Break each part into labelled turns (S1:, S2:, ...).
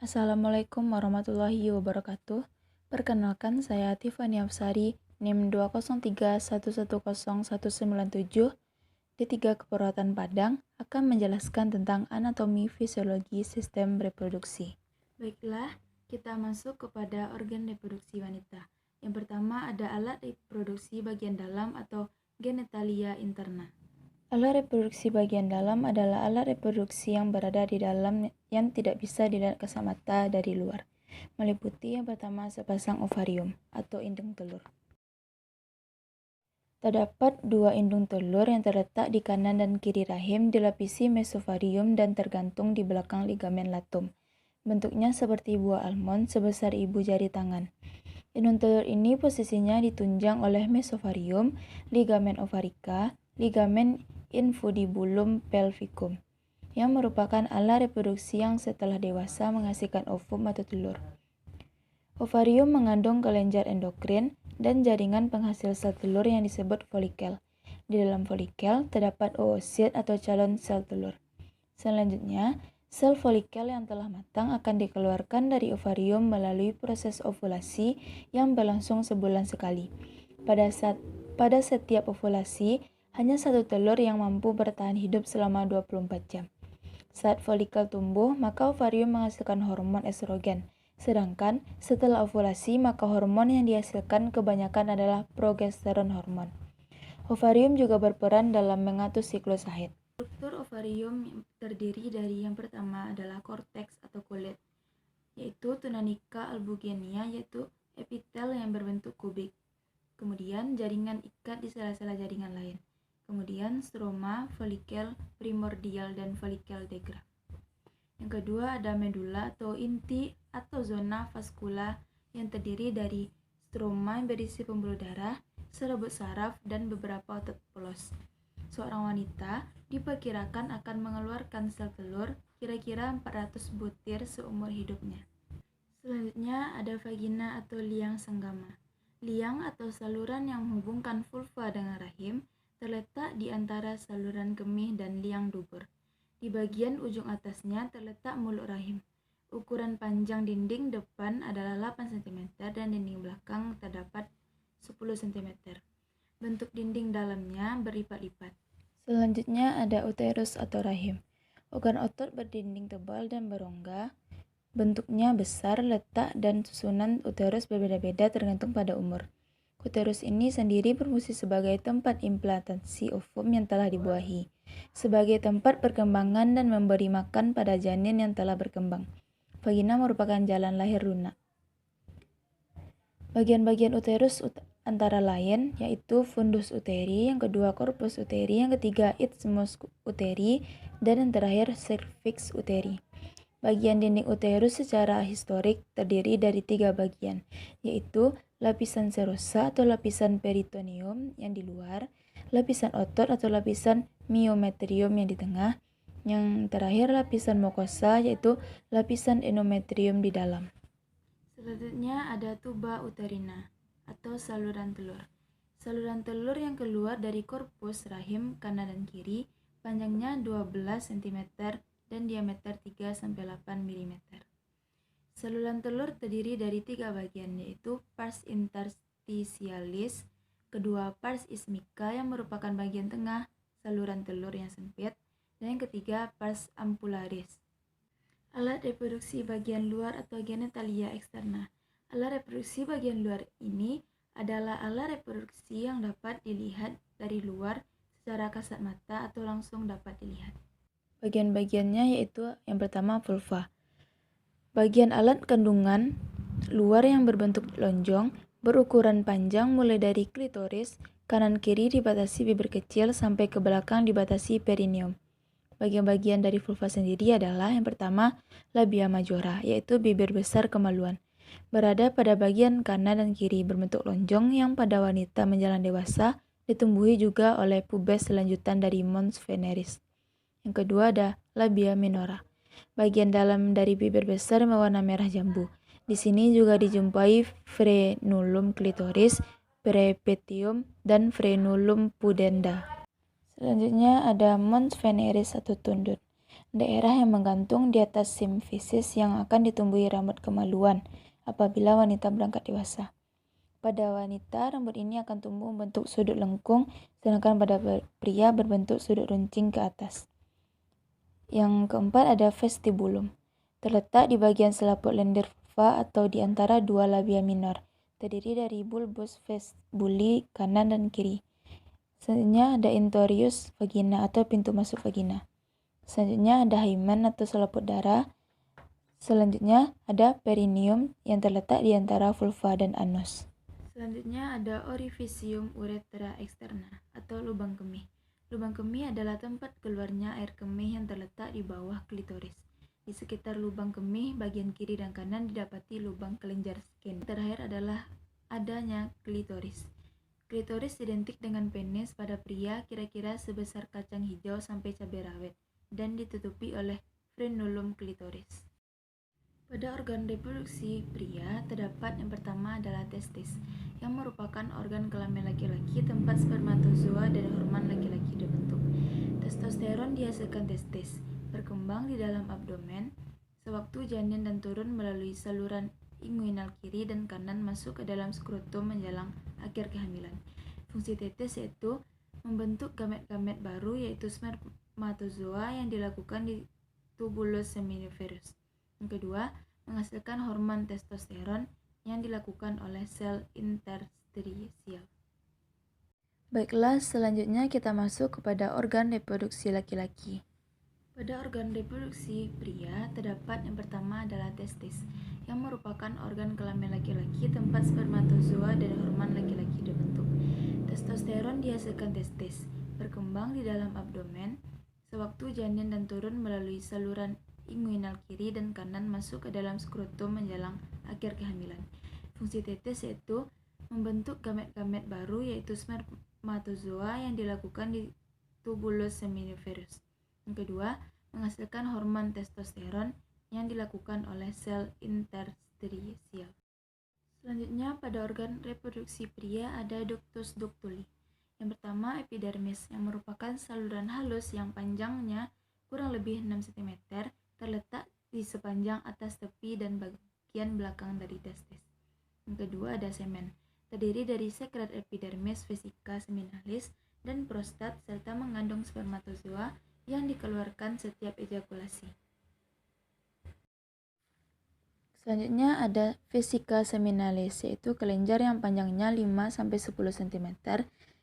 S1: Assalamualaikum warahmatullahi wabarakatuh. Perkenalkan, saya Tiffany Afsari, NIM 203110197, D3 Keperawatan Padang, akan menjelaskan tentang anatomi fisiologi sistem reproduksi. Baiklah, kita masuk kepada organ reproduksi wanita. Yang pertama ada alat reproduksi bagian dalam atau genitalia interna. Alat reproduksi bagian dalam adalah alat reproduksi yang berada di dalam yang tidak bisa dilihat kasat mata dari luar, meliputi yang pertama sepasang ovarium atau indung telur. Terdapat dua indung telur yang terletak di kanan dan kiri rahim, dilapisi mesovarium dan tergantung di belakang ligamen latum. Bentuknya seperti buah almond sebesar ibu jari tangan. Indung telur ini posisinya ditunjang oleh mesovarium, ligamen ovarica, ligamen infundibulum pelvicum, yang merupakan alat reproduksi yang setelah dewasa menghasilkan ovum atau telur. Ovarium mengandung kelenjar endokrin dan jaringan penghasil sel telur yang disebut folikel. Di dalam folikel terdapat oosit atau calon sel telur. Selanjutnya, sel folikel yang telah matang akan dikeluarkan dari ovarium melalui proses ovulasi yang berlangsung sebulan sekali. Pada setiap ovulasi, hanya satu telur yang mampu bertahan hidup selama 24 jam. Saat folikel tumbuh, maka ovarium menghasilkan hormon estrogen. Sedangkan setelah ovulasi, maka hormon yang dihasilkan kebanyakan adalah progesteron hormon. Ovarium juga berperan dalam mengatur siklus haid. Struktur ovarium terdiri dari yang pertama adalah korteks atau kulit, yaitu tunanica albugenia, yaitu epitel yang berbentuk kubik. Kemudian jaringan ikat di sela-sela jaringan lain. Kemudian stroma, folikel primordial, dan folikel degraf. Yang kedua ada medula atau inti atau zona vaskula yang terdiri dari stroma yang berisi pembuluh darah, serabut saraf, dan beberapa otot polos. Seorang wanita diperkirakan akan mengeluarkan sel telur kira-kira 400 butir seumur hidupnya. Selanjutnya ada vagina atau liang senggama. Liang atau saluran yang menghubungkan vulva dengan rahim terletak di antara saluran kemih dan liang dubur. Di bagian ujung atasnya terletak mulut rahim. Ukuran panjang dinding depan adalah 8 cm dan dinding belakang terdapat 10 cm. Bentuk dinding dalamnya berlipat-lipat. Selanjutnya ada uterus atau rahim. Organ otot berdinding tebal dan berongga. Bentuknya besar, letak dan susunan uterus berbeda-beda tergantung pada umur. Uterus ini sendiri berfungsi sebagai tempat implantasi ovum yang telah dibuahi, sebagai tempat perkembangan dan memberi makan pada janin yang telah berkembang. Vagina merupakan jalan lahir lunak. Bagian-bagian uterus antara lain yaitu fundus uteri, yang kedua corpus uteri, yang ketiga isthmus uteri, dan yang terakhir cervix uteri. Bagian dinding uterus secara historik terdiri dari 3 bagian, yaitu lapisan serosa atau lapisan peritoneum yang di luar, lapisan otot atau lapisan myometrium yang di tengah, yang terakhir lapisan mukosa yaitu lapisan endometrium di dalam. Selanjutnya ada tuba uterina atau saluran telur. Saluran telur yang keluar dari korpus rahim kanan dan kiri, panjangnya 12 cm dan diameter 3-8 mm. Saluran telur terdiri dari 3 bagian, yaitu pars interstitialis, kedua pars ismica yang merupakan bagian tengah saluran telur yang sempit, dan yang ketiga pars ampullaris. Alat reproduksi bagian luar atau genitalia eksterna. Alat reproduksi bagian luar ini adalah alat reproduksi yang dapat dilihat dari luar secara kasat mata atau langsung dapat dilihat. Bagian-bagiannya yaitu yang pertama vulva. Bagian alat kandungan luar yang berbentuk lonjong, berukuran panjang mulai dari klitoris, kanan kiri dibatasi bibir kecil sampai ke belakang dibatasi perineum. Bagian-bagian dari vulva sendiri adalah yang pertama labia majora, yaitu bibir besar kemaluan. Berada pada bagian kanan dan kiri, berbentuk lonjong yang pada wanita menjelang dewasa ditumbuhi juga oleh pubes selanjutan dari mons veneris. Yang kedua ada labia minora. Bagian dalam dari bibir besar berwarna merah jambu. Di sini juga dijumpai frenulum clitoris, prepetium, dan frenulum pudenda. Selanjutnya ada mons veneris atau tundut. daerah yang menggantung di atas simfisis yang akan ditumbuhi rambut kemaluan apabila wanita berangkat dewasa. Pada wanita, rambut ini akan tumbuh membentuk sudut lengkung, sedangkan pada pria berbentuk sudut runcing ke atas. Yang keempat ada vestibulum. Terletak di bagian selaput lendir vulva atau di antara dua labia minor. Terdiri dari bulbus vestibuli kanan dan kiri. Selanjutnya ada intorius vagina atau pintu masuk vagina. Selanjutnya ada hymen atau selaput darah. Selanjutnya ada perineum yang terletak di antara vulva dan anus. Selanjutnya ada orificium uretra externa atau lubang kemih. Lubang kemih adalah tempat keluarnya air kemih yang terletak di bawah klitoris. Di sekitar lubang kemih, bagian kiri dan kanan didapati lubang kelenjar skin. Terakhir adalah adanya klitoris. Klitoris identik dengan penis pada pria kira-kira sebesar kacang hijau sampai cabai rawit dan ditutupi oleh frenulum klitoris. Pada organ reproduksi pria, terdapat yang pertama adalah testis, yang merupakan organ kelamin laki-laki tempat spermatozoa dan hormon laki-laki dibentuk. Testosteron dihasilkan testis, berkembang di dalam abdomen, sewaktu janin dan turun melalui saluran inguinal kiri dan kanan masuk ke dalam skrotum menjelang akhir kehamilan. Fungsi testis yaitu membentuk gamet-gamet baru yaitu spermatozoa yang dilakukan di tubulus seminiferus. Yang kedua, menghasilkan hormon testosteron yang dilakukan oleh sel interstisial. Baiklah, selanjutnya kita masuk kepada organ reproduksi laki-laki. Pada organ reproduksi pria, terdapat yang pertama adalah testis, yang merupakan organ kelamin laki-laki tempat spermatozoa dan hormon laki-laki dibentuk. Testosteron dihasilkan testis, berkembang di dalam abdomen, sewaktu janin dan turun melalui saluran inguinal kiri dan kanan masuk ke dalam skrotum menjelang akhir kehamilan. Fungsi testis yaitu membentuk gamet-gamet baru yaitu spermatozoa yang dilakukan di tubulus seminiferus. Yang kedua, menghasilkan hormon testosteron yang dilakukan oleh sel interstisial. Selanjutnya, pada organ reproduksi pria ada ductus ductuli. Yang pertama, epidermis, yang merupakan saluran halus yang panjangnya kurang lebih 6 cm, terletak di sepanjang atas tepi dan bagian belakang dari testis. Yang kedua, ada semen, terdiri dari sekret epidermis, vesika seminalis, dan prostat, serta mengandung spermatozoa yang dikeluarkan setiap ejakulasi. Selanjutnya ada vesika seminalis, yaitu kelenjar yang panjangnya 5-10 cm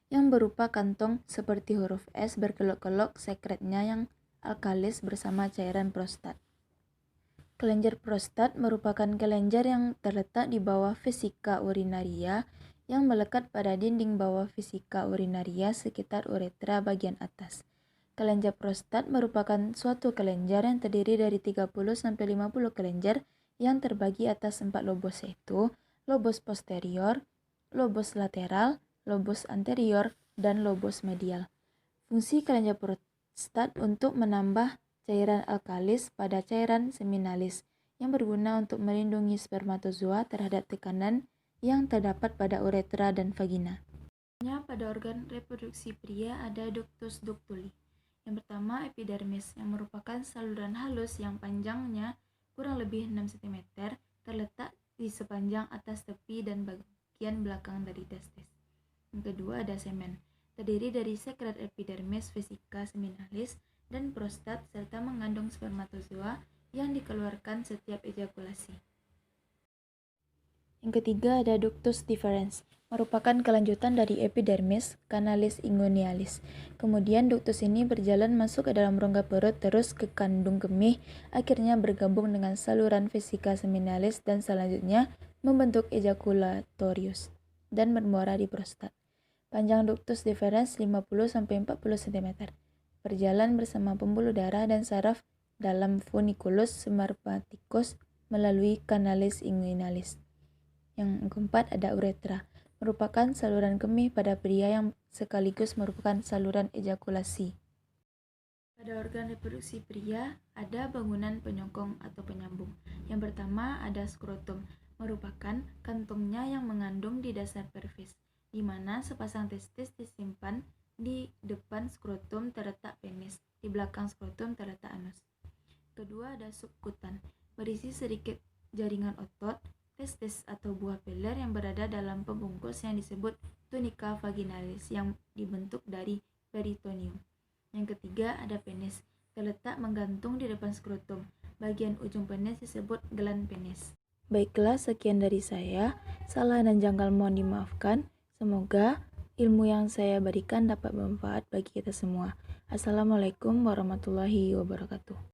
S1: yang berupa kantong seperti huruf S berkelok-kelok, sekretnya yang alkalis bersama cairan prostat. Kelenjar prostat merupakan kelenjar yang terletak di bawah vesika urinaria yang melekat pada dinding bawah vesika urinaria sekitar uretra bagian atas. Kelenjar prostat merupakan suatu kelenjar yang terdiri dari 30-50 kelenjar yang terbagi atas 4 lobus yaitu lobus posterior, lobus lateral, lobus anterior, dan lobus medial. Fungsi kelenjar prostat untuk menambah cairan alkalis pada cairan seminalis yang berguna untuk melindungi spermatozoa terhadap tekanan yang terdapat pada uretra dan vagina. Pada organ reproduksi pria ada ductus ductuli. Yang pertama, epidermis, yang merupakan saluran halus yang panjangnya kurang lebih 6 cm, terletak di sepanjang atas tepi dan bagian belakang dari testis. Yang kedua, ada semen, terdiri dari sekret epidermis, vesika seminalis, dan prostat, serta mengandung spermatozoa yang dikeluarkan setiap ejakulasi. Yang ketiga ada ductus deferens, merupakan kelanjutan dari epidermis, canalis inguinalis. Kemudian ductus ini berjalan masuk ke dalam rongga perut terus ke kandung kemih, akhirnya bergabung dengan saluran vesika seminalis dan selanjutnya membentuk ejaculatorius dan bermuara di prostat. Panjang ductus deferens 50-40 cm. Berjalan bersama pembuluh darah dan saraf dalam funiculus spermaticus melalui canalis inguinalis. Yang keempat ada uretra, merupakan saluran kemih pada pria yang sekaligus merupakan saluran ejakulasi. Pada organ reproduksi pria ada bangunan penyokong atau penyambung. Yang pertama ada skrotum, merupakan kantongnya yang mengandung di dasar pelvis, di mana sepasang testis disimpan. Di depan skrotum terletak penis, di belakang skrotum terletak anus. kedua ada subkutan, berisi sedikit jaringan otot, testis atau buah peler yang berada dalam pembungkus yang disebut tunica vaginalis yang dibentuk dari peritoneum. Yang ketiga ada penis, terletak menggantung di depan skrotum. Bagian ujung penis disebut gland penis. Baiklah, sekian dari saya. Salah dan janggal mohon dimaafkan. Semoga ilmu yang saya berikan dapat bermanfaat bagi kita semua. Assalamualaikum warahmatullahi wabarakatuh.